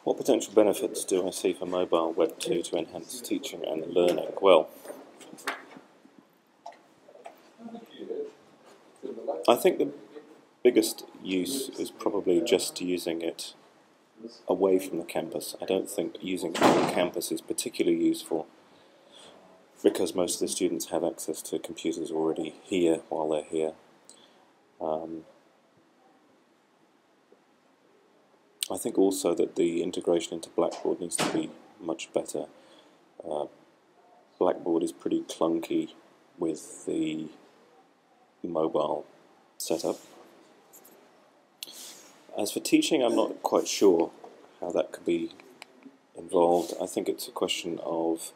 What potential benefits do I see for mobile Web 2 to enhance teaching and learning? Well, I think the biggest use is probably just using it away from the campus. I don't think using it on campus is particularly useful because most of the students have access to computers already here while they're here. I think also that the integration into Blackboard needs to be much better. Blackboard is pretty clunky with the mobile setup. As for teaching, I'm not quite sure how that could be involved. I think it's a question of,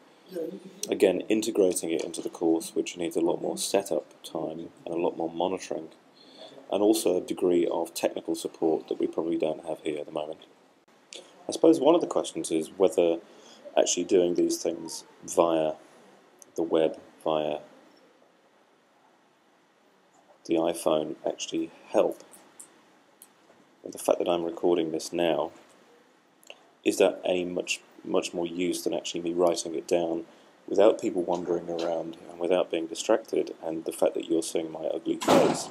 again, integrating it into the course, which needs a lot more setup time and a lot more monitoring, and also a degree of technical support that we probably don't have here at the moment. I suppose one of the questions is whether actually doing these things via the web, via the iPhone, actually help. And the fact that I'm recording this now, is that a much more use than actually me writing it down without people wandering around and without being distracted, and the fact that you're seeing my ugly face?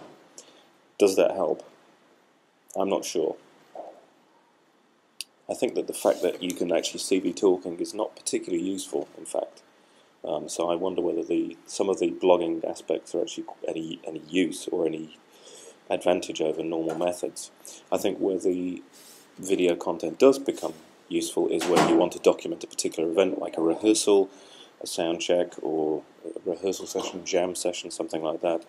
Does that help? I'm not sure. I think that the fact that you can actually see me talking is not particularly useful, in fact. So I wonder whether some of the blogging aspects are actually any use or any advantage over normal methods. I think where the video content does become useful is when you want to document a particular event, like a rehearsal, a sound check, or a rehearsal session, jam session, something like that,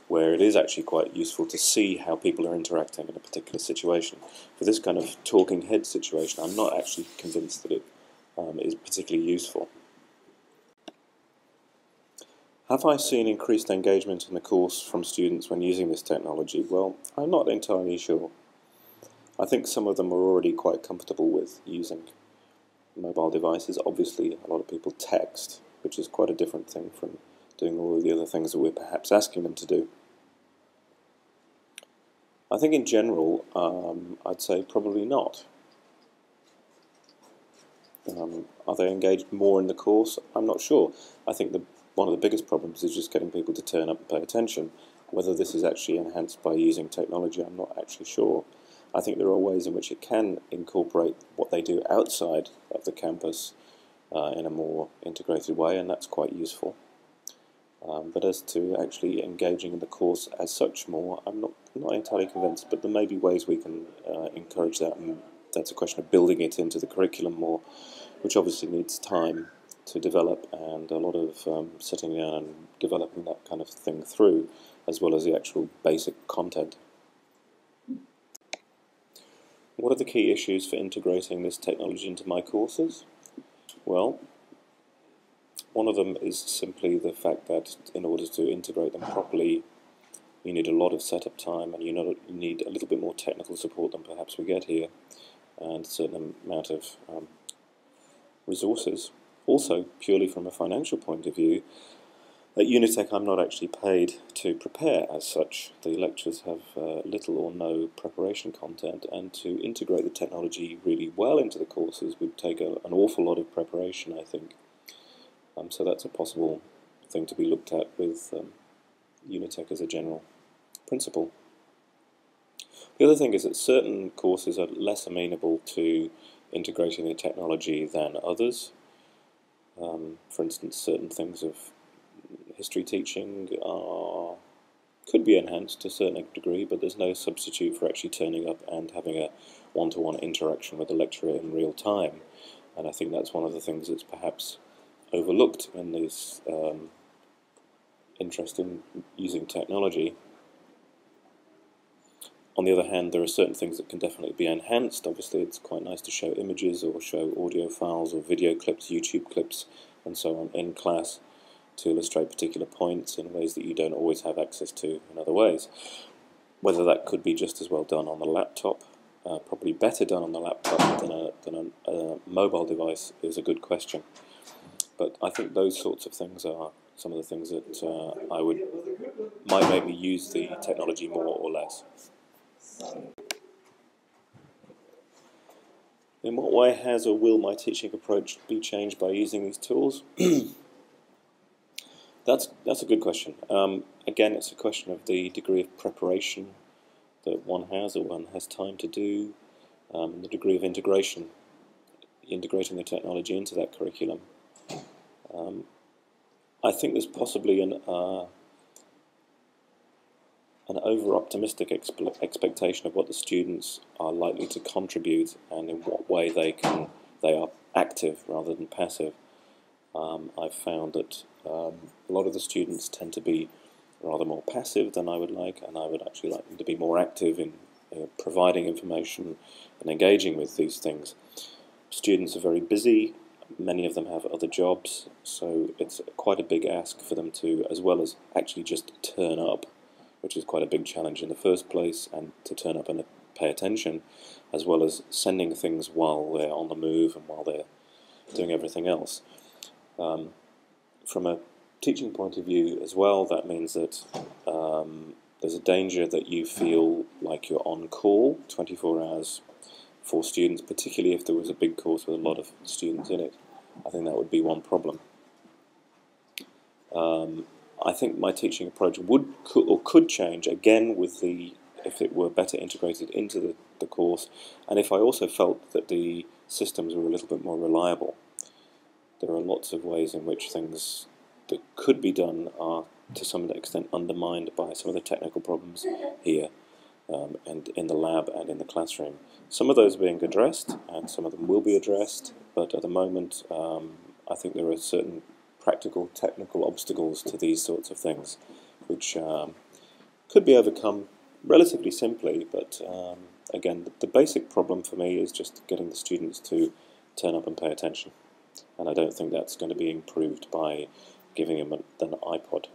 where it is actually quite useful to see how people are interacting in a particular situation. For this kind of talking head situation, I'm not actually convinced that it is particularly useful. Have I seen increased engagement in the course from students when using this technology? Well, I'm not entirely sure. I think some of them are already quite comfortable with using mobile devices. Obviously, a lot of people text, which is quite a different thing from doing all of the other things that we're perhaps asking them to do. I think in general, I'd say probably not. Are they engaged more in the course? I'm not sure. I think one of the biggest problems is just getting people to turn up and pay attention. Whether this is actually enhanced by using technology, I'm not actually sure. I think there are ways in which it can incorporate what they do outside of the campus in a more integrated way, and that's quite useful. But as to actually engaging in the course as such more, I'm not entirely convinced, but there may be ways we can encourage that, and that's a question of building it into the curriculum more, which obviously needs time to develop and a lot of sitting down and developing that kind of thing through, as well as the actual basic content. What are the key issues for integrating this technology into my courses? Well, one of them is simply the fact that in order to integrate them properly, you need a lot of setup time, and you need a little bit more technical support than perhaps we get here, and a certain amount of resources. Also, purely from a financial point of view, at Unitec I'm not actually paid to prepare as such. The lectures have little or no preparation content, and to integrate the technology really well into the courses would take an awful lot of preparation, I think. So that's a possible thing to be looked at with Unitec as a general principle. The other thing is that certain courses are less amenable to integrating the technology than others. For instance, certain things of history teaching could be enhanced to a certain degree, but there's no substitute for actually turning up and having a one-to-one interaction with the lecturer in real time. And I think that's one of the things that's perhaps overlooked in this interest in using technology. On the other hand, there are certain things that can definitely be enhanced. Obviously, it's quite nice to show images or show audio files or video clips, YouTube clips, and so on in class to illustrate particular points in ways that you don't always have access to in other ways. Whether that could be just as well done on the laptop, probably better done on the laptop than a mobile device, is a good question. But I think those sorts of things are some of the things that might make me use the technology more or less. In what way has or will my teaching approach be changed by using these tools? That's a good question. Again, it's a question of the degree of preparation that one has or one has time to do, the degree of integrating the technology into that curriculum. I think there's possibly an over-optimistic expectation of what the students are likely to contribute and in what way they are active rather than passive. I've found that a lot of the students tend to be rather more passive than I would like, and I would actually like them to be more active in providing information and engaging with these things. Students are very busy, many of them have other jobs, so it's quite a big ask for them to, as well as actually just turn up, which is quite a big challenge in the first place, and to turn up and pay attention, as well as sending things while they're on the move and while they're doing everything else. From a teaching point of view as well, that means that there's a danger that you feel like you're on call 24 hours for students, particularly if there was a big course with a lot of students in it. I think that would be one problem. I think my teaching approach could change again if it were better integrated into the course, and if I also felt that the systems were a little bit more reliable. There are lots of ways in which things that could be done are to some extent undermined by some of the technical problems here and in the lab and in the classroom. Some of those are being addressed and some of them will be addressed, but at the moment I think there are certain practical technical obstacles to these sorts of things which could be overcome relatively simply, but again, the basic problem for me is just getting the students to turn up and pay attention. And I don't think that's going to be improved by giving them an iPod.